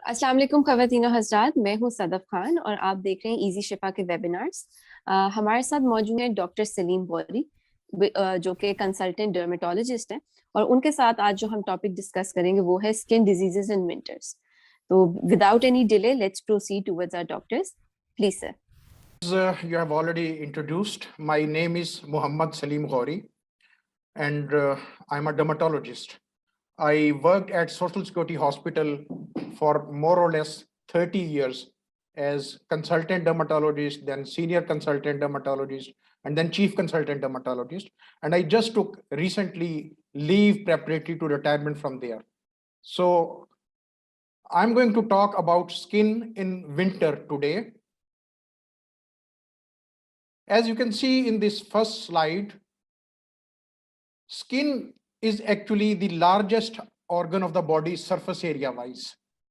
अस्सलाम वालेकुम ख़वातीन और हज़रात, मैं हूं सदफ खान और आप देख रहे हैं इजी शिफा के वेबिनार्स। हमारे साथ मौजूद हैं डॉक्टर सलीम गौरी, जो कि कंसल्टेंट डर्मेटोलॉजिस्ट हैं। और उनके साथ आज जो हम टॉपिक डिस्कस करेंगे वो है स्किन डिजीजेस इन विंटर्स। तो without any delay let's proceed towards our doctors. Please sir. As you have already introduced, my name is Muhammad Salim Ghauri, and I'm a dermatologist. I worked at Social Security Hospital for more or less 30 years as consultant dermatologist, then senior consultant dermatologist, and then chief consultant dermatologist. And I just took recently leave preparatory to retirement from there. So I'm going to talk about skin in winter today. As you can see in this first slide, skin is actually the largest organ of the body surface area wise.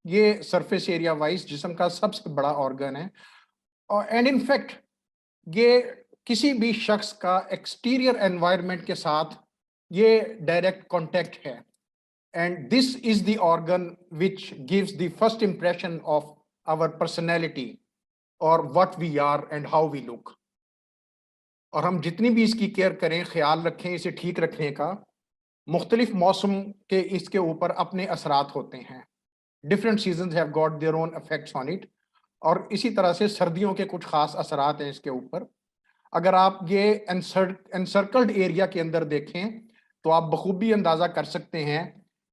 ये surface area wise जिस्म का सबसे बड़ा organ है और and in fact ये किसी भी शख्स का exterior environment के साथ ये direct contact है, and this is the organ which gives the first impression of our personality or what we are and how we look. और हम जितनी भी इसकी केयर करें, ख्याल रखें, इसे ठीक रखने का, मुख्तलिफ मौसम के इसके ऊपर अपने असरात होते हैं. Different seasons have got their own effects on it. और इसी तरह से सर्दियों के कुछ खास असरात हैं इसके ऊपर. अगर आप ये एनसर्कल्ड एरिया के अंदर देखें तो आप बखूबी अंदाजा कर सकते हैं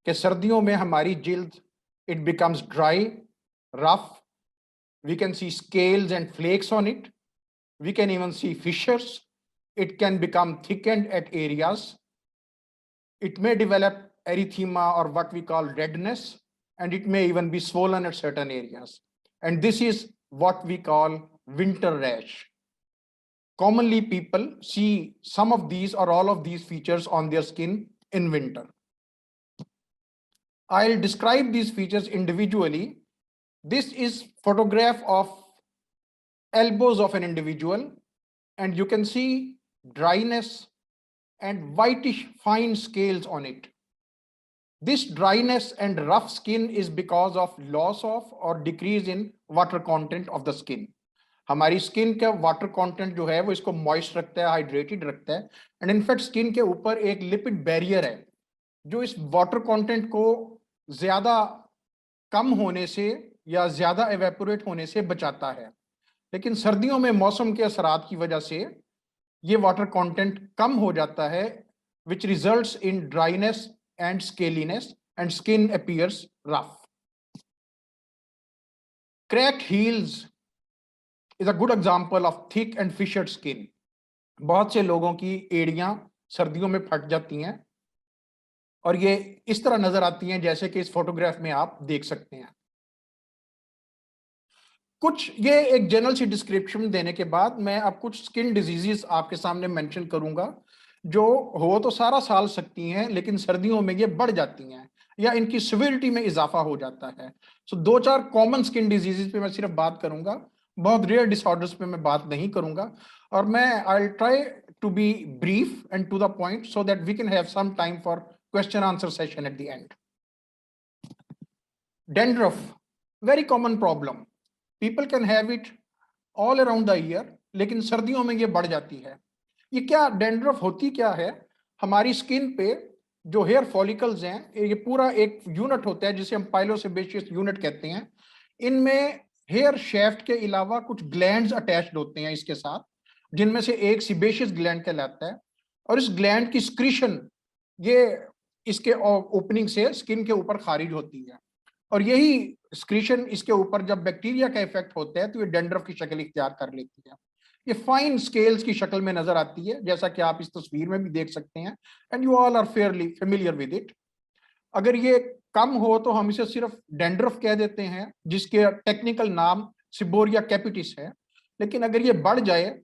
कि सर्दियों में हमारी जिल्द it becomes dry, rough. We can see scales and flakes on it. We can even see fissures. It can become thickened at areas. It may develop erythema or what we call redness, and it may even be swollen at certain areas. And this is what we call winter rash. Commonly, people see some of these or all of these features on their skin in winter. I'll describe these features individually. This is photograph of elbows of an individual, and you can see dryness and whitish fine scales on it. This dryness and rough skin is because of loss of or decrease in water content of the skin. हमारी skin का water content जो है वो इसको moist रखता है, hydrated रखता है. एंड इनफैक्ट स्किन के ऊपर एक लिपिड बैरियर है जो इस वाटर कंटेंट को ज्यादा कम होने से या ज्यादा एवेपोरेट होने से बचाता है. लेकिन सर्दियों में मौसम के असरात की वजह से ये वाटर कंटेंट कम हो जाता है, which results in dryness and scaliness, and skin appears rough. Cracked heels is a good example of thick and fissured skin. बहुत से लोगों की एड़ियां सर्दियों में फट जाती हैं और ये इस तरह नजर आती हैं जैसे कि इस फोटोग्राफ में आप देख सकते हैं. कुछ ये एक जनरल सी डिस्क्रिप्शन देने के बाद मैं अब कुछ स्किन डिजीजेस आपके सामने मेंशन करूंगा जो हो तो सारा साल सकती हैं लेकिन सर्दियों में ये बढ़ जाती हैं या इनकी सिवियरिटी में इजाफा हो जाता है. सो दो चार कॉमन स्किन डिजीजेस पे मैं सिर्फ बात करूंगा, बहुत रेयर डिसऑर्डर्स पे मैं बात नहीं करूंगा. और मैं I will try to be brief and to the point so that we can have some time for question answer session at the end. Dandruff, very common problem. People can have it all around the year, लेकिन सर्दियों में ये बढ़ जाती है. ये क्या dandruff होती क्या है? हमारी स्किन पे जो हेयर फॉलिकल्स हैं, ये पूरा एक यूनिट होता है जिसे हम पाइलोसेबेशियस यूनिट कहते हैं. इनमें हेयर शेफ्ट के अलावा कुछ ग्लैंड्स अटैच्ड होते हैं इसके साथ, जिनमें से एक सिबेशियस ग्लैंड कहलाता है. और इस ग्लैंड की स्क्रीशन ये इसके ओपनिंग से स्किन के ऊपर खारिज होती है. और यही स्क्रीशन इसके ऊपर जब बैक्टीरिया का इफेक्ट होता है तो ये डेंड्रफ की शक्ल इख्तियार कर लेती है. ये फाइन स्केल्स की शक्ल में नजर आती है जैसा कि आप इस तस्वीर में भी देख सकते हैं, and you all are fairly familiar with it. अगर ये कम हो तो हम इसे सिर्फ डेंड्रफ कह देते हैं जिसके टेक्निकल नाम सिबोरिया कैपिटिस है. लेकिन अगर ये बढ़ जाए,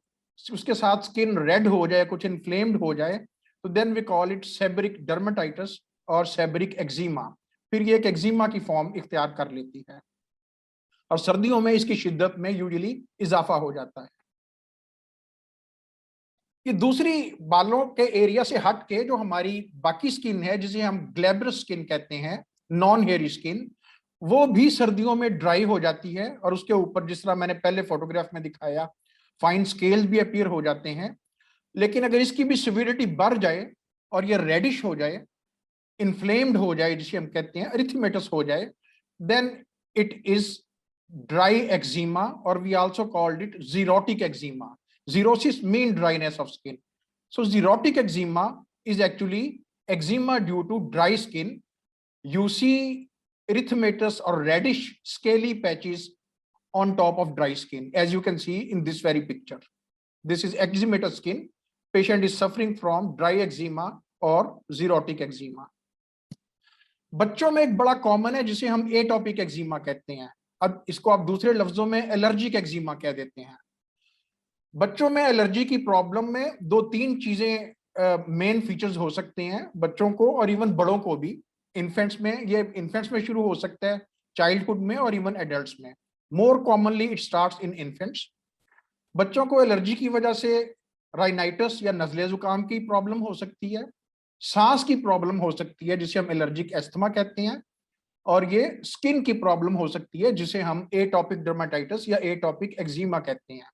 उसके साथ स्किन रेड हो जाए, कुछ इन्फ्लेम्ड हो जाए, तो then we call it seborrhoeic dermatitis और सेबरिक एक्जिमा. फिर ये एक एक्जिमा की फॉर्म इख्तियार कर लेती है और सर्दियों में इसकी शिद्दत में यूजुअली इजाफा हो जाता है. ये दूसरी बालों के एरिया से हट के जो हमारी बाकी स्किन है जिसे हम ग्लैब्रस स्किन कहते हैं, नॉन हेयरी स्किन, वो भी सर्दियों में ड्राई हो जाती है और उसके ऊपर जिस तरह मैंने पहले फोटोग्राफ में दिखाया फाइन स्केल्स भी अपीयर हो जाते हैं। लेकिन अगर इसकी भी सिविरिटी बढ़ जाए और ये रेडिश हो जाए, इन्फ्लेम्ड हो जाए, जिसे हम कहते हैं एरिथमेटस हो जाए, then it is dry eczema, और we also called it xerotic eczema. Xerosis mean dryness of skin. So xerotic eczema is actually eczema due to dry skin. You see erythematous or reddish scaly patches on top of dry skin, as you can see in this very picture. This is eczematous skin. Patient is suffering from dry eczema or xerotic eczema. बच्चों में एक बड़ा common है जिसे हम atopic eczema कहते हैं. अब इसको आप दूसरे लफ्जों में एलर्जिक एक्जिमा कह देते हैं. बच्चों में एलर्जी की प्रॉब्लम में दो तीन चीजें मेन फीचर्स हो सकते हैं बच्चों को और इवन बड़ों को भी. इन्फेंट्स में, ये इन्फेंट्स में शुरू हो सकता है, चाइल्डहुड में और इवन एडल्ट्स में. More commonly it starts in infants. बच्चों को एलर्जी की वजह से राइनाइटिस या नजले जुकाम की प्रॉब्लम हो सकती है, सांस की प्रॉब्लम हो सकती है जिसे हम एलर्जिक एस्थमा कहते हैं, और ये स्किन की प्रॉब्लम हो सकती है जिसे हम एटॉपिक डर्माटाइटिस या एटॉपिक एक्जिमा कहते हैं.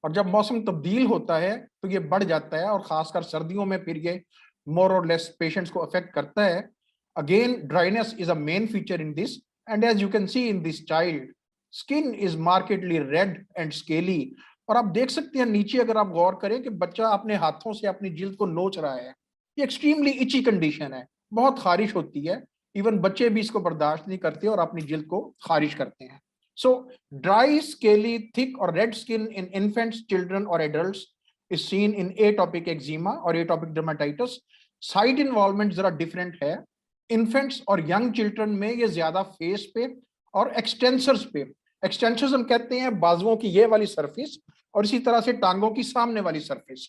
और जब मौसम तब्दील होता है तो ये बढ़ जाता है और खासकर सर्दियों में फिर ये मोर और लेस पेशेंट्स को अफेक्ट करता है. Again dryness is a main feature in this, and as you can see in this child, skin is markedly red and scaly. और आप देख सकते हैं नीचे अगर आप गौर करें कि बच्चा अपने हाथों से अपनी जिल्द को नोच रहा है. ये एक्सट्रीमली इची कंडीशन है, बहुत खारिश होती है. इवन बच्चे भी इसको बर्दाश्त नहीं करते और अपनी जिल्द को खारिश करते हैं. So dry, scaly, thick or red skin in infants, children or adults is seen in atopic eczema or atopic dermatitis. Site involvement जरा different है. Infants और young children में ये ज्यादा face पे और extensors पे. Extensors हम कहते हैं बाजुओं की ये वाली surface और इसी तरह से टांगों की सामने वाली surface.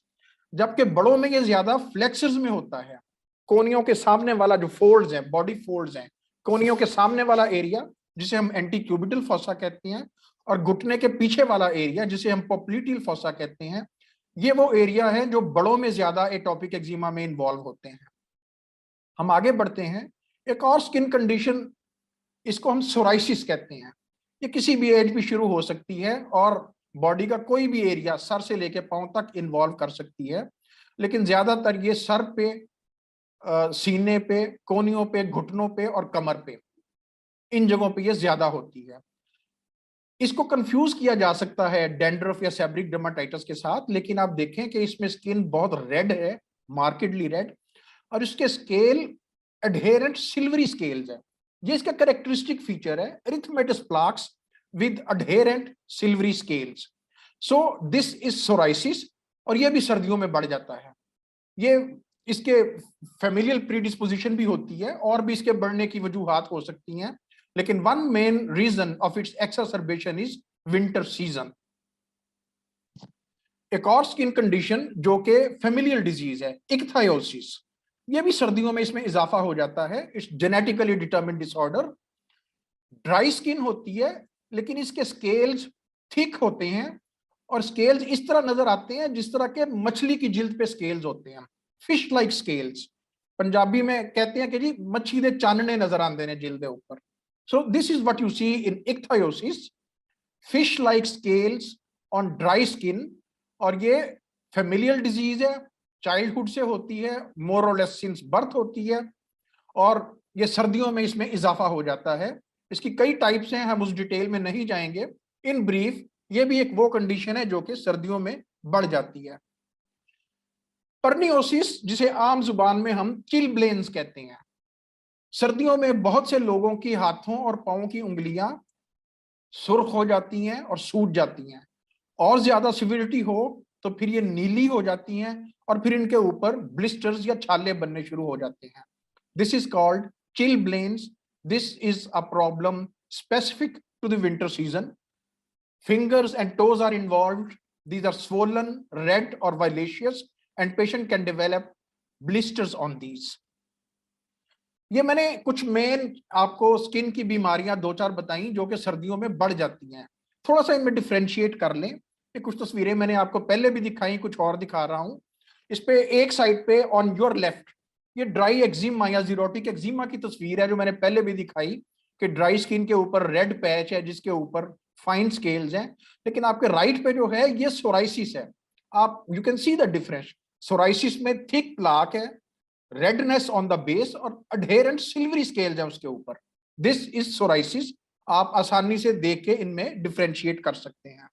जबकि बड़ों में ये ज्यादा flexors में होता है. कोनियों के सामने वाला जो folds हैं, body folds हैं, कोनियों के सामने वाला एरिया जिसे हम एंटीक्यूबिटल फोसा कहते हैं, और घुटने के पीछे वाला एरिया जिसे हम पोप्लिटियल फोसा कहते हैं, ये वो एरिया है जो बड़ों में ज्यादा एटॉपिक एक्जिमा में इन्वॉल्व होते हैं. हम आगे बढ़ते हैं. एक और स्किन कंडीशन, इसको हम सोराइसिस कहते हैं. ये किसी भी एज पे शुरू हो सकती है और बॉडी का कोई भी एरिया सर से लेके पांव तक इन्वॉल्व कर सकती है, लेकिन ज्यादातर ये सर पे, सीने पे, कोनियों पे, घुटनों पे और कमर पे, इन जगहों पे ये ज्यादा होती है. इसको कंफ्यूज किया जा सकता है डैंड्रफ या सेबरिक डर्माटाइटिस के साथ, लेकिन आप देखें कि इसमें स्किन बहुत रेड है, मार्केडली रेड, और इसके स्केल एडहेरेंट सिल्वरी स्केल्स है. ये इसका कैरेक्टरिस्टिक फीचर है, erythematous plaques with adherent silvery scales. So this is psoriasis, और ये भी सर्दियों में बढ़ जाता है. ये इसके फैमिलियल प्रीडिस्पोजिशन भी होती है और भी इसके बढ़ने की वजूहात हो सकती हैं, लेकिन one main reason of its exacerbation is winter season. एक और स्किन कंडीशन जो कि फैमिलियल डिजीज है, इक्थायोसिस, ये भी सर्दियों में इसमें इजाफा हो जाता है. It's genetically determined disorder. Dry skin होती है लेकिन इसके स्केल्स थिक होते हैं और स्केल्स इस तरह नजर आते हैं जिस तरह के मछली की जिल्द पे स्केल्स होते हैं, फिश लाइक स्केल्स. पंजाबी में कहते हैं कि जी मच्छी दे चानने नजर आते हैं जिल्द के ऊपर. So this is what you see in ichthyosis, fish-like scales on dry skin, और ये familial disease है, childhood से होती है, more or less since birth होती है, और ये सर्दियों में इसमें इजाफा हो जाता है. इसकी कई टाइप्स हैं, हम उस डिटेल में नहीं जाएंगे. इन ब्रीफ ये भी एक वो कंडीशन है जो कि सर्दियों में बढ़ जाती है. परनियोसिस, जिसे आम जुबान में हम चिलब्लेन्स कहते हैं, सर्दियों में बहुत से लोगों की हाथों और पांवों की उंगलियां सुर्ख हो जाती हैं और सूज जाती हैं, और ज्यादा सिविरिटी हो तो फिर ये नीली हो जाती हैं और फिर इनके ऊपर ब्लिस्टर्स या छाले बनने शुरू हो जाते हैं. This is called chilblains. This is a problem specific to the winter season. Fingers and toes are involved. These are swollen, red और violaceous, and patient can develop blisters on these. ये मैंने कुछ मेन आपको skin की बीमारियां दो चार बताई जो कि सर्दियों में बढ़ जाती हैं. थोड़ा सा इनमें डिफ्रेंशिएट कर लें. ये कुछ तस्वीरें मैंने आपको पहले भी दिखाई, कुछ और दिखा रहा हूं. इस पे एक साइड पे ऑन योर लेफ्ट ये ड्राई एक्जिमा या जीरोटिक एक्जिमा की तस्वीर है जो मैंने पहले भी दिखाई. कि ड्राई स्किन के ऊपर रेड पैच है जिसके ऊपर फाइन स्केल्स हैं, लेकिन आपके राइट पे जो है ये सोराइसिस है। आप you can see the difference. Psoriasis में थिक प्लाक है, रेडनेस ऑन द बेस और अडहेरेंट सिल्वरी स्केल्स है उसके ऊपर। This is psoriasis. आप आसानी से देख के इनमें डिफरेंशिएट कर सकते हैं।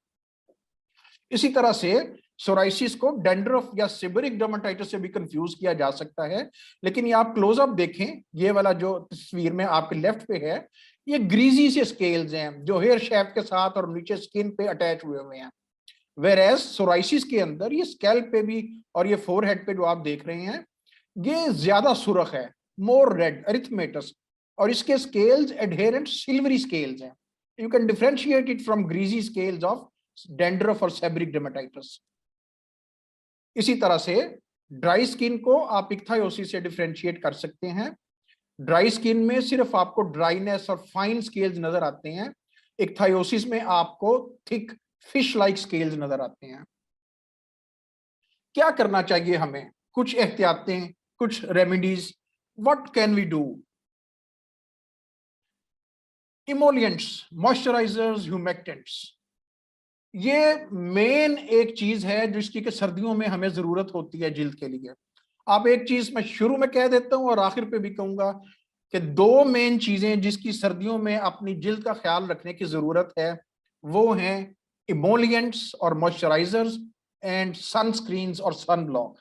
इसी तरह से सोराइसिस को डेंड्रफ या सेबरिक डर्मेटाइटिस से भी कंफ्यूज किया जा सकता है, लेकिन ये आप क्लोजअप देखें, ये वाला जो तस्वीर में आपके लेफ्ट पे है, ये ग्रीजी से स्केल्स हैं जो हेयर शेफ के साथ और नीचे स्किन पे अटैच हुए हुए हैं। वेर एज सोराइसिस के अंदर ये स्कैल्प पे भी और ये फोरहेड पे जो आप देख रहे हैं ये ज्यादा सुर्ख है, मोर रेड अरिथमेटस, और इसके स्केल्स एडहेरेंट सिल्वरी स्केल्स हैं। You can differentiate it from greasy scales of dandruff और सेबरिक डर्मेटाइटिस। इसी तरह से ड्राई स्किन को आप इक्थायोसिस से डिफरेंशिएट कर सकते हैं। ड्राई स्किन में सिर्फ आपको ड्राइनेस और फाइन स्केल्स नजर आते हैं, इक्थायोसिस में आपको थिक फिश लाइक स्केल्स नजर आते हैं। क्या करना चाहिए हमें? कुछ एहतियातें, कुछ remedies, what can we do? Emollients, moisturisers, humectants, ये मेन एक चीज है जिसकी कि सर्दियों में हमें जरूरत होती है जिल्द के लिए। आप एक चीज मैं शुरू में कह देता हूं और आखिर पे भी कहूंगा कि दो मेन चीजें जिसकी सर्दियों में अपनी जिल्द का ख्याल रखने की जरूरत है वो हैं इमोलिएंट्स और मॉइस्चराइजर्स एंड सनस्क्रीन्स और सन ब्लॉक।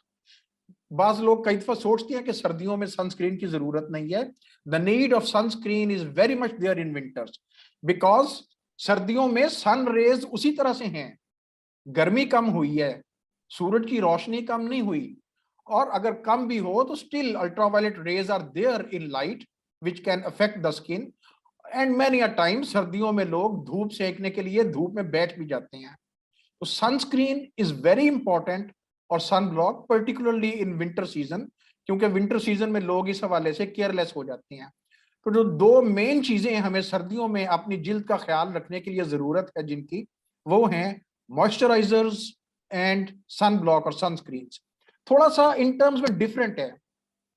बाज लोग कई दफा सोचते हैं कि सर्दियों में सनस्क्रीन की जरूरत नहीं है। The need of sunscreen is very much there in winters, because सर्दियों में सन रेज उसी तरह से हैं। गर्मी कम हुई है, सूरज की रोशनी कम नहीं हुई, और अगर कम भी हो तो still ultraviolet rays are there in light which can affect the skin. And many a time सर्दियों में लोग धूप सेकने के लिए धूप में बैठ भी जाते हैं। तो सनस्क्रीन इज वेरी इंपॉर्टेंट, और sun block particularly in winter season, क्योंकि विंटर सीजन में लोग इस हवाले से केयरलेस हो जाते हैं। तो जो दो मेन चीजें हमें सर्दियों में अपनी जिल्द का ख्याल रखने के लिए जरूरत है जिनकी, वो हैं मॉइस्चराइजर्स एंड सन ब्लॉक और सनस्क्रीन। थोड़ा सा इन टर्म्स में डिफरेंट है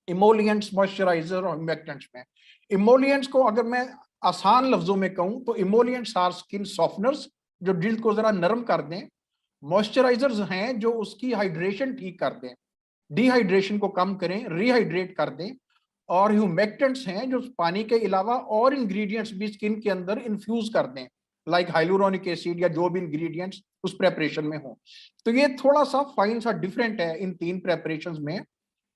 इमोलिएंट्स, मॉइस्चराइजर और ह्यूमेक्टेंट्स में। इमोलिएंट्स को अगर मैं आसान लफ्जों में कहूं तो इमोलिएंट्स आर स्किन सॉफ्टनर्स जो जिल्द को जरा नरम कर दें। मॉइस्चराइजर्स हैं जो उसकी हाइड्रेशन ठीक कर दें, डिहाइड्रेशन को कम करें, रिहाइड्रेट कर दें। और ह्यूमेक्टेंट्स हैं जो पानी के अलावा और इंग्रेडिएंट्स भी स्किन के अंदर इन्फ्यूज कर दें, लाइक हाइलुरोनिक एसिड या जो भी इंग्रेडिएंट्स उस प्रेपरेशन में हो। तो ये थोड़ा सा फाइन सा डिफरेंट है इन तीन प्रेपरेशंस में,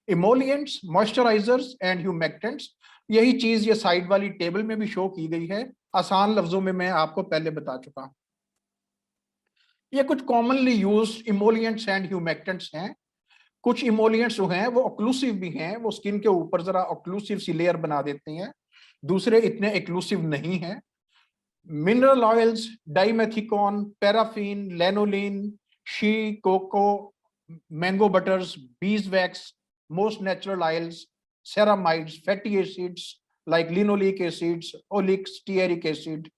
इमोलिएंट्स, मॉइस्चराइजर्स एंड ह्यूमेक्टेंट्स। यही चीज ये साइड वाली टेबल में भी शो की गई है, आसान लफ्जों में मैं आपको पहले बता चुका हूं। ये कुछ commonly used emollients and humectants हैं। कुछ इमोलिएंट्स जो हैं वो ऑक्लूसिव भी हैं, वो स्किन के ऊपर जरा ऑक्लूसिव सी लेयर बना देते हैं, दूसरे इतने एक्लूसिव नहीं हैं। Mineral oils, dimethicone, paraffin, lanolin, shea, cocoa, mango butters, beeswax, most natural oils, ceramides, fatty acids like linoleic acids, oleic, stearic acid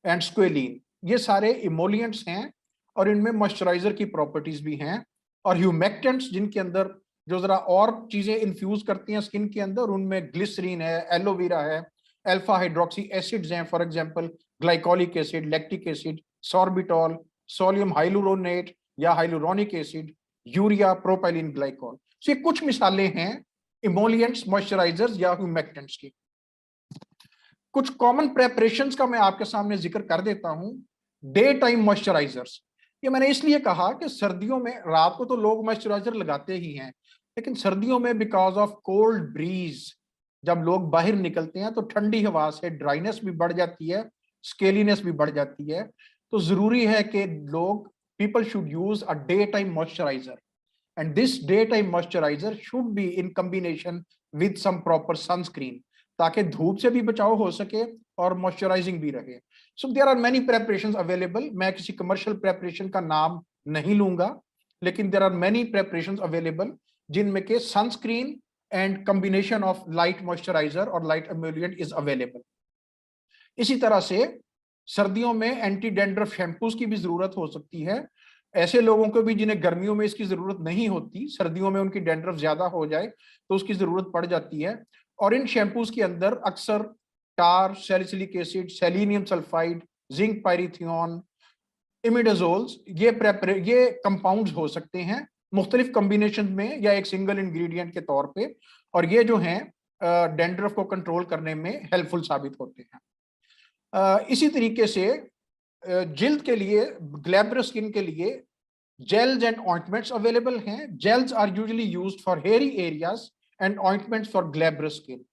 and squalene, ये सारे इमोलिएंट्स हैं और इनमें मॉइस्चराइजर की प्रॉपर्टीज भी हैं। और ह्यूमेक्टेंट्स जिनके अंदर जो जरा और चीजें इन्फ्यूज करती हैं स्किन के अंदर, उनमें ग्लिसरीन है, एलोवेरा है, अल्फा हाइड्रोक्सी एसिड्स हैं, for example glycolic acid, lactic acid, sorbitol, sodium hyaluronate या hyaluronic acid, urea, propylene glycol. तो ये कुछ मिसालें हैं इमोलिएंट्स, मॉइस्चराइजर्स या ह्यूमेक्टेंट्स की। कुछ कॉमन प्रेपरेशंस का मैं आपके सामने जिक्र कर देता हूं। डे टाइम मॉइस्चराइजर्स, ये मैंने इसलिए कहा कि सर्दियों में रात को तो लोग मॉइस्चराइजर लगाते ही हैं, लेकिन सर्दियों में बिकॉज ऑफ कोल्ड ब्रीज जब लोग बाहर निकलते हैं तो ठंडी हवा से ड्राइनेस भी बढ़ जाती है, स्केलीनेस भी बढ़ जाती है। तो जरूरी है कि लोग, people should use a day time moisturiser, and this day time moisturiser should be in combination with some proper sunscreen, ताकि धूप से भी बचाव हो सके और मॉइस्चराइजिंग भी रहे। So there are many preparations available. मैं किसी कमर्शियल प्रेपरेशन का नाम नहीं लूंगा, लेकिन there are many preparations available जिनमें के sunscreen and combination of light moisturiser और लाइट एमोलिएंट इज अवेलेबल। इसी तरह से सर्दियों में एंटी डैंड्रफ शैम्पूज की भी जरूरत हो सकती है। ऐसे लोगों को भी जिन्हें गर्मियों में इसकी जरूरत नहीं होती, सर्दियों में उनकी डैंड्रफ ज्यादा हो जाए तो उसकी जरूरत पड़ जाती है। और इन शैम्पूज के अंदर अक्सर tar, salicylic acid, selenium sulfide, zinc pyrithione, imidazoles, ये कंपाउंड्स हो सकते हैं मुख्तलिफ कॉम्बिनेशन में या एक सिंगल इंग्रेडिएंट के तौर पे, और ये जो हैं डैंड्रफ को कंट्रोल करने में हेल्पफुल साबित होते हैं। इसी तरीके से जिल्द के लिए, ग्लैब्रस स्किन के लिए जेल्स एंड ऑइंटमेंट्स अवेलेबल हैं। Gels are usually used for hairy areas and ointments for glabrous skin.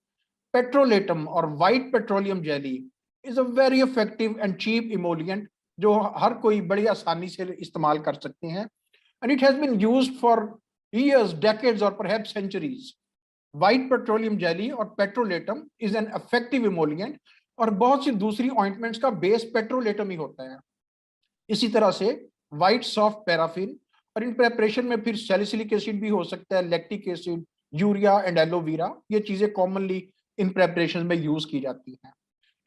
Petrolatum और white petroleum jelly is a very effective and cheap emollient जो हर कोई बड़ी आसानी से इस्तेमाल कर सकते हैं, and it has been used for years, decades, or perhaps centuries. White petroleum jelly और petrolatum is an effective emollient, और बहुत सी दूसरी ऑइंटमेंट्स का बेस पेट्रोलेटम ही होता है। इसी तरह से व्हाइट सॉफ्ट पैराफिन, और इन प्रेपरेशन में फिर सैलिसिलिक एसिड भी हो सकता है, lactic acid, urea and aloe vera, ये चीजें कॉमनली इन प्रेपरेशन में यूज की जाती हैं।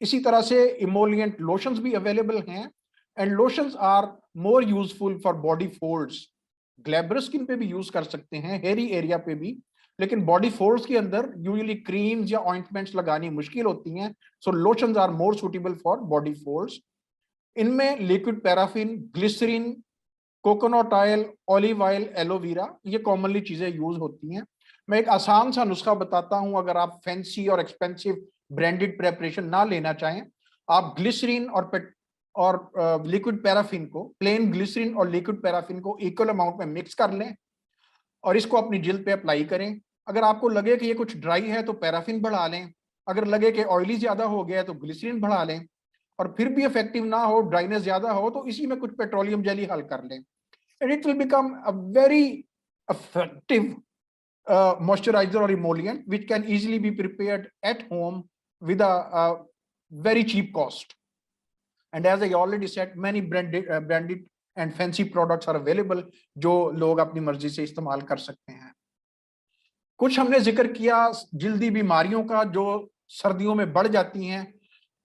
इसी तरह से इमोलिएंट लोशंस भी अवेलेबल हैं, and lotions are more useful for body folds. Glabrous skin पे भी यूज कर सकते हैं, हेयरी एरिया पे भी, लेकिन बॉडी फोल्ड्स के अंदर यूजुअली क्रीम्स या ऑइंटमेंट्स लगानी मुश्किल होती हैं, so lotions are more suitable for body folds. इनमें liquid paraffin, glycerine, coconut oil, olive oil, aloe vera, ये कॉमनली चीजें यूज होती हैं। मैं एक आसान सा नुस्खा बताता हूं, अगर आप फैंसी और एक्सपेंसिव ब्रांडेड प्रेपरेशन ना लेना चाहें, आप ग्लिसरीन और लिक्विड पैराफिन को, प्लेन ग्लिसरीन और लिक्विड पैराफिन को इक्वल अमाउंट में मिक्स कर लें और इसको अपनी जिल्द पे अप्लाई करें। अगर आपको लगे कि ये कुछ ड्राई है तो पैराफिन बढ़ा लें, अगर लगे कि ऑयली ज्यादा हो गया है तो ग्लिसरीन बढ़ा लें, और फिर भी इफेक्टिव ना हो, ड्राइनेस ज्यादा हो, तो इसी में कुछ पेट्रोलियम जेली हल कर लें, and it will become a very effective moisturizer or emollient which can easily be prepared at home with a very cheap cost. And as I already said, many branded and fancy products are available जो लोग अपनी मर्जी से इस्तेमाल कर सकते हैं। कुछ हमने जिक्र किया जिल्दी बीमारियों का जो सर्दियों में बढ़ जाती हैं,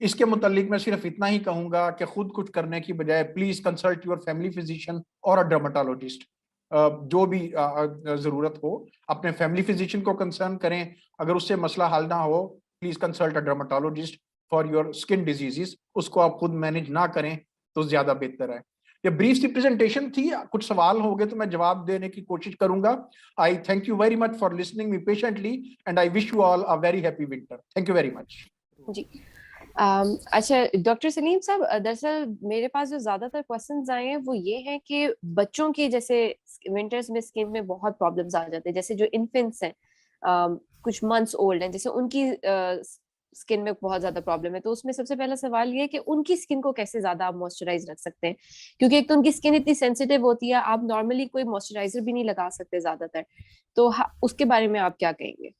इसके मुतालिक मैं सिर्फ इतना ही कहूंगा कि खुद कुछ करने की बजाय please consult your family physician और अ डर्मेटोलॉजिस्ट। जो भी जरूरत हो अपने फैमिली फिजिशियन को कंसर्न करें, अगर उससे मसला हल ना हो please consult a dermatologist for your skin diseases. उसको आप खुद मैनेज ना करें तो ज्यादा बेहतर है। ये ब्रीफ सी प्रेजेंटेशन थी, कुछ सवाल हो गए तो मैं जवाब देने की कोशिश करूंगा। I thank you very much for listening me patiently and I wish you all a very happy winter. Thank you very much. जी अच्छा डॉक्टर सलीम साहब, दरअसल मेरे पास जो ज्यादातर क्वेश्चंस आए हैं वो ये हैं कि बच्चों की जैसे विंटर्स में स्किन में बहुत प्रॉब्लम्स आ जाते हैं, जैसे जो इन्फेंट्स हैं कुछ मंथ्स ओल्ड हैं, जैसे उनकी स्किन में बहुत ज्यादा प्रॉब्लम है, तो उसमें सबसे पहला सवाल ये है कि उनकी स्किन को कैसे ज्यादा आप मॉइस्चराइज रख सकते हैं, क्योंकि एक तो उनकी स्किन इतनी सेंसिटिव होती है, आप नॉर्मली कोई मॉइस्चराइजर भी नहीं लगा सकते ज्यादातर, तो उसके बारे में आप क्या कहेंगे?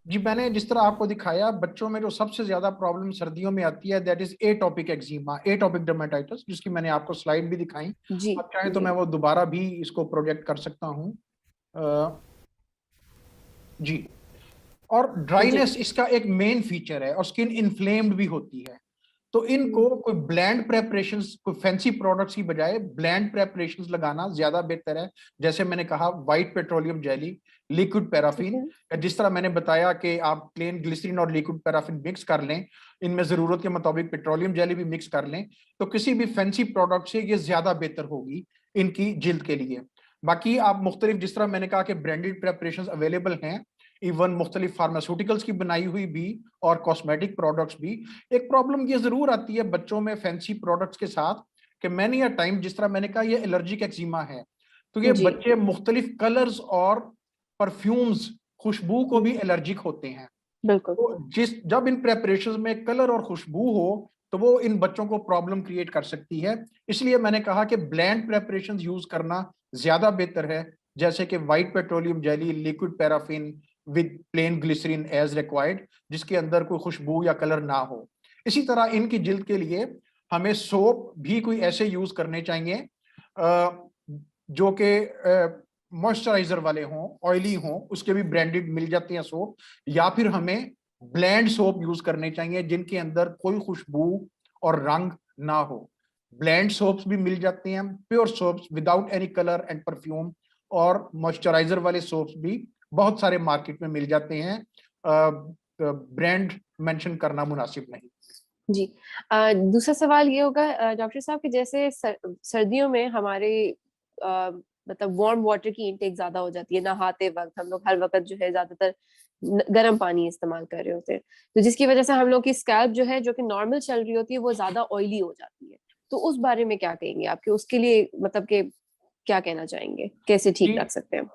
जी, मैंने जिस तरह आपको दिखाया, बच्चों में जो सबसे ज्यादा प्रॉब्लम सर्दियों में आती है that is atopic eczema, atopic dermatitis, जिसकी मैंने आपको स्लाइड भी दिखाई। जी आप चाहें तो मैं वो दोबारा भी इसको प्रोजेक्ट कर सकता हूँ। जी, और ड्राइनेस इसका एक मेन फीचर है, और स्किन इन्फ्लेम्ड भी होती है। तो इनको कोई ब्लैंड प्रेपरेशंस, कोई फैंसी प्रोडक्ट्स की बजाय ब्लैंड प्रेपरेशंस लगाना ज्यादा बेहतर है। जैसे मैंने कहा white petroleum jelly, liquid paraffin, जिस तरह मैंने बताया कि आप प्लेन ग्लिसरीन और लिक्विड पैराफिन मिक्स कर लें, इनमें जरूरत के मुताबिक पेट्रोलियम जेली भी मिक्स कर लें, तो किसी भी फैंसी प्रोडक्ट से ये ज्यादा बेहतर होगी इनकी जिल्द के लिए। बाकी आप मुख्तलिफ, जिस तरह मैंने कहा कि ब्रांडेड प्रेपरेशंस अवेलेबल हैं, इवन मुख्तलिफ फार्मास्यूटिकल्स की बनाई हुई भी और कॉस्मेटिक प्रोडक्ट्स भी। एक प्रॉब्लम ये जरूर आती है बच्चों में फैंसी प्रोडक्ट्स के साथ कि मैनी अ टाइम, जिस तरह मैंने कहा, ये एलर्जिक एक्जिमा है, तो ये बच्चे मुख्तलिफ कलर्स और परफ्यूम्स, खुशबू को भी एलर्जिक होते हैं। बिल्कुल। तो जब इन प्रेपरेशंस में कलर और खुशबू हो तो वो इन बच्चों को प्रॉब्लम क्रिएट कर सकती है। इसलिए मैंने कहा कि ब्लैंड प्रेपरेशंस यूज करना ज्यादा बेहतर है, जैसे कि white petroleum jelly, liquid paraffin with plain glycerine as required, जिसके अंदर कोई खुशबू या कलर ना हो। इसी तरह इनकी जिल्द के लिए हमें सोप भी कोई ऐसे यूज करने चाहिए जो कि मॉइस्चराइजर वाले हों, ऑयली हों, उसके भी ब्रांडेड मिल जाते हैं सोप, या फिर हमें ब्लैंड सोप यूज करने चाहिए जिनके अंदर कोई खुशबू और रंग ना हो। ब्लैंड सोप्स भी मिल जाते हैं, pure soaps without any colour and perfume, और मॉइस्चराइजर वाले सोप्स भी बहुत सारे मार्केट में मिल जाते हैं ब्रांड मेंशन करना मुनासिब नहीं। जी। दूसरा सवाल ये होगा डॉक्टर साहब कि जैसे सर्दियों में हमारे मतलब वार्म वाटर की इनटेक ज्यादा हो जाती है, नहाते वक्त हम लोग हर वक्त जो है ज्यादातर गर्म पानी इस्तेमाल कर रहे होते हैं, तो जिसकी वजह से हम लोग की स्कैल्प जो है जो कि नॉर्मल चल रही होती है वो ज्यादा ऑयली हो जाती है। तो उस बारे में क्या कहेंगे आपके, उसके लिए मतलब कि क्या कहना चाहेंगे, कैसे ठीक जी, रख सकते हैं?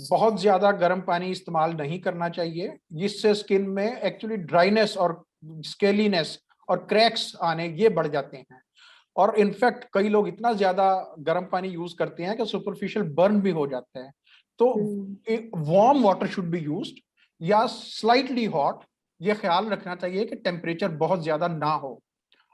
बहुत ज्यादा गर्म पानी इस्तेमाल नहीं करना चाहिए, जिससे स्किन में एक्चुअली ड्राइनेस और स्केलीनेस और क्रैक्स आने ये बढ़ जाते हैं। और इनफैक्ट कई लोग इतना ज्यादा गर्म पानी यूज करते हैं कि सुपरफिशियल बर्न भी हो जाता है। तो hmm. Warm water should be used या स्लाइटली हॉट, ये ख्याल रखना चाहिए कि टेम्परेचर बहुत ज्यादा ना हो।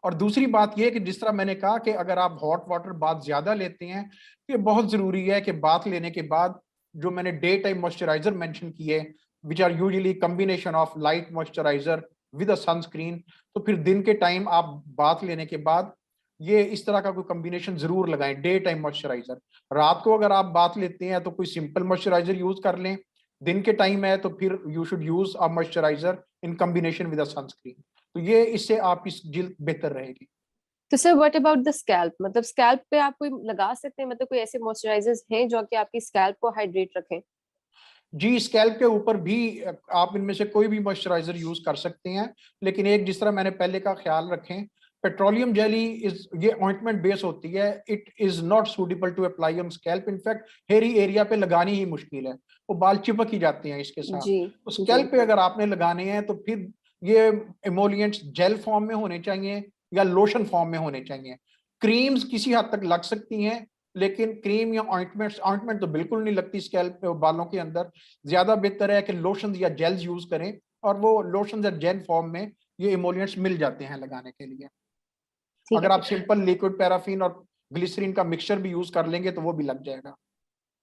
और दूसरी बात यह कि जिस तरह मैंने कहा कि अगर आप हॉट वाटर बाथ ज्यादा लेते हैं, ये बहुत जरूरी है कि बाथ लेने के बाद जो मैंने डे टाइम मॉइस्चराइजर मेंशन किए, which are usually combination of light moisturiser with a sunscreen, तो फिर दिन के टाइम आप बाथ लेने के बाद ये इस तरह का कोई कॉम्बिनेशन जरूर लगाएं, डे टाइम मॉइस्चराइजर। रात को अगर आप बाथ लेते हैं तो कोई सिंपल मॉइस्चराइजर यूज कर लें, दिन के टाइम है तो फिर you should use a moisturiser in combination with a sunscreen. तो ये इससे आपकी जिल्द बेहतर रहेगी। तो sir what about the scalp, मतलब स्कैल्प पे आप कोई लगा सकते हैं, मतलब कोई ऐसे मॉइस्चराइजर्स हैं जो कि आपकी स्कैल्प को हाइड्रेट रखें? जी, स्कैल्प के ऊपर भी आप इनमें से कोई भी मॉइस्चराइजर यूज कर सकते हैं, लेकिन एक जिस तरह मैंने पहले का ख्याल रखें, पेट्रोलियम जेली इज ये ऑइंटमेंट बेस होती है, it is not suitable to apply on scalp. In fact hairy area पे लगानी ही मुश्किल है, वो बाल चिपक ही जाते हैं इसके साथ। जी। तो जी। स्कैल्प पे अगर आपने लगाने हैं तो फिर ये इमोलिएंट्स जेल फॉर्म में होने चाहिए या लोशन फॉर्म में होने चाहिए। क्रीम्स किसी हद तक लग सकती हैं, लेकिन क्रीम या ऑइंटमेंट्स, ऑइंटमेंट तो बिल्कुल नहीं लगती स्कैल्प बालों के अंदर। ज्यादा बेहतर है कि लोशन या जेल्स यूज करें, और वो लोशन या जेल फॉर्म में ये इमोलिएंट्स मिल जाते हैं लगाने के लिए। ठीक है अगर आप सर। सिंपल लिक्विड पैराफिन और ग्लिसरीन का मिक्सचर भी यूज कर लेंगे तो वो भी लग जाएगा।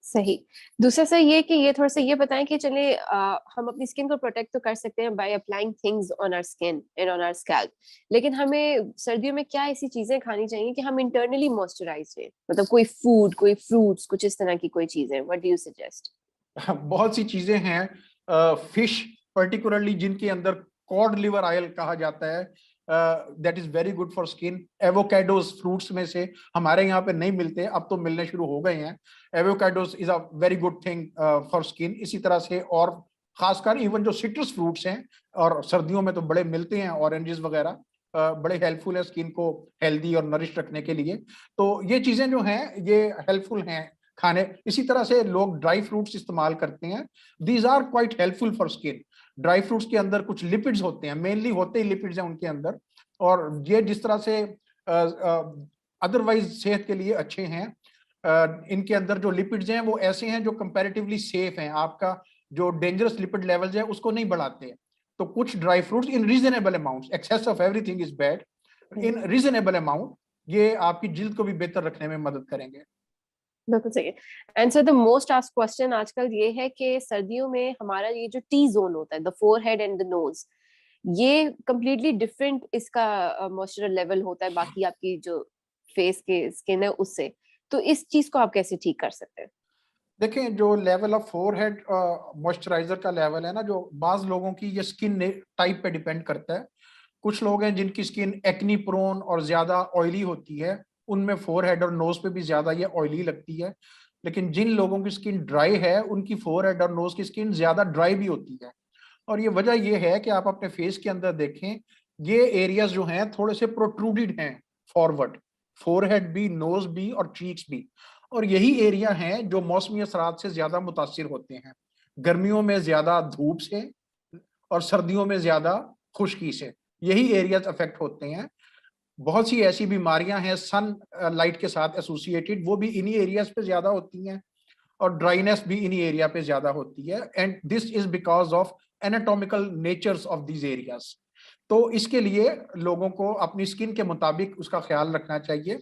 सही। दूसरा सर ये कि ये थोड़ा सा ये बताएं कि चलिए हम अपनी स्किन को प्रोटेक्ट तो कर सकते हैं by applying things on our skin and on our scalp, लेकिन हमें सर्दियों में क्या ऐसी चीजें खानी चाहिए कि हम इंटरनली मॉइस्चराइज रहे, मतलब कोई फूड, कोई फ्रूट्स, कुछ इस तरह की कोई चीजें, व्हाट डू यू सजेस्ट? बहुत सी चीजें हैं, फिश पर्टिकुलरली जिनके अंदर कॉड लिवर ऑयल कहा जाता है, that is very good for skin. Avocados fruits में से हमारे यहाँ पे नहीं मिलते, अब तो मिलने शुरू हो गए हैं। Avocados is a very good thing for skin. इसी तरह से और खासकर इवन जो सिट्रस फ्रूट्स हैं, और सर्दियों में तो बड़े मिलते हैं, ऑरेंजेस वगैरह, बड़े हेल्पफुल है स्किन को हेल्दी और नरिश रखने के लिए। तो ये चीजें जो हैं ये हेल्पफुल हैं खाने। इसी तरह से लोग ड्राई फ्रूट्स इस्तेमाल करते हैं, these are quite helpful for skin. Dry fruits के अंदर कुछ लिपिड्स होते हैं, मेनली होते ही लिपिड्स हैं उनके अंदर, और ये जिस तरह से अदरवाइज सेहत के लिए अच्छे हैं, इनके अंदर जो लिपिड्स हैं वो ऐसे हैं जो कंपैरेटिवली सेफ हैं, आपका जो डेंजरस लिपिड लेवल्स है उसको नहीं बढ़ाते। तो कुछ dry fruits in reasonable amount, excess of everything is bad, in reasonable amount ये आपकी जिल्द को भी बेहतर रखने में मदद करेंगे। बिल्कुल सही है। And sir the most asked question आजकल ये है कि सर्दियों में हमारा ये जो टी जोन होता है, the forehead and the nose, ये कंप्लीटली डिफरेंट इसका मॉइस्चर लेवल होता है बाकी आपकी जो फेस के स्किन है उससे। तो इस चीज को आप कैसे ठीक कर सकते हैं? देखें, जो लेवल ऑफ फोरहेड मॉइस्चराइजर का लेवल है ना, जो बाज लोगों की ये स्किन टाइप पे डिपेंड करता है। कुछ लोग हैं जिनकी स्किन एक्नी प्रोन और ज्यादा ऑयली होती है, उनमें फोरहेड और नोज पे भी ज्यादा ये ऑयली लगती है। लेकिन जिन लोगों की स्किन ड्राई है उनकी फोरहेड और नोज की स्किन ज्यादा ड्राई भी होती है। और ये वजह ये है कि आप अपने फेस के अंदर देखें, ये एरियाज जो हैं थोड़े से प्रोट्रूडेड हैं फॉरवर्ड, फोरहेड भी, नोज भी और चीक्स भी। और यही एरिया हैं जो मौसमी असरात से ज्यादा मुतासिर होते हैं, गर्मियों में ज्यादा धूप से और सर्दियों में ज्यादा खुश्की से, यही एरियाज अफेक्ट होते हैं। बहुत सी ऐसी बीमारियां हैं सन लाइट के साथ एसोसिएटेड, वो भी इन्हीं एरियाज पे ज्यादा होती हैं, और ड्राइनेस भी इन्हीं एरिया पे ज्यादा होती है। And this is because of anatomical natures of these areas. तो इसके लिए लोगों को अपनी स्किन के मुताबिक उसका ख्याल रखना चाहिए।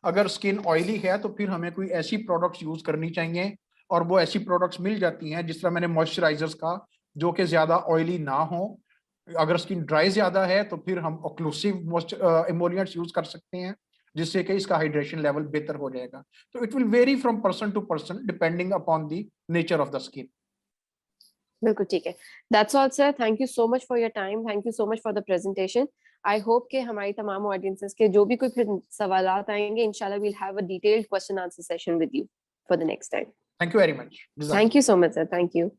अगर स्किन ऑयली है तो फिर हमें कोई ऐसी प्रोडक्ट्स यूज करनी चाहिए, और वो ऐसी प्रोडक्ट्स मिल जाती हैं जिस तरह मैंने मॉइस्चराइजर्स का, जो कि ज्यादा ऑयली ना हो। अगर स्किन ड्राई ज्यादा है तो फिर हम ऑक्लूसिव इमोलिएंट्स यूज कर सकते हैं, जिससे कि इसका हाइड्रेशन लेवल बेहतर हो जाएगा। तो it will vary from person to person depending upon the nature of the skin. बिल्कुल ठीक है। That's all sir, thank you so much for your time, thank you so much for the presentation. I hope कि हमारी तमाम audiences के जो भी कोई फिर सवालात आएंगे, इंशाल्लाह we'll have a detailed question answer session with you for the next time. Thank you very much. Thank you so much sir, thank you.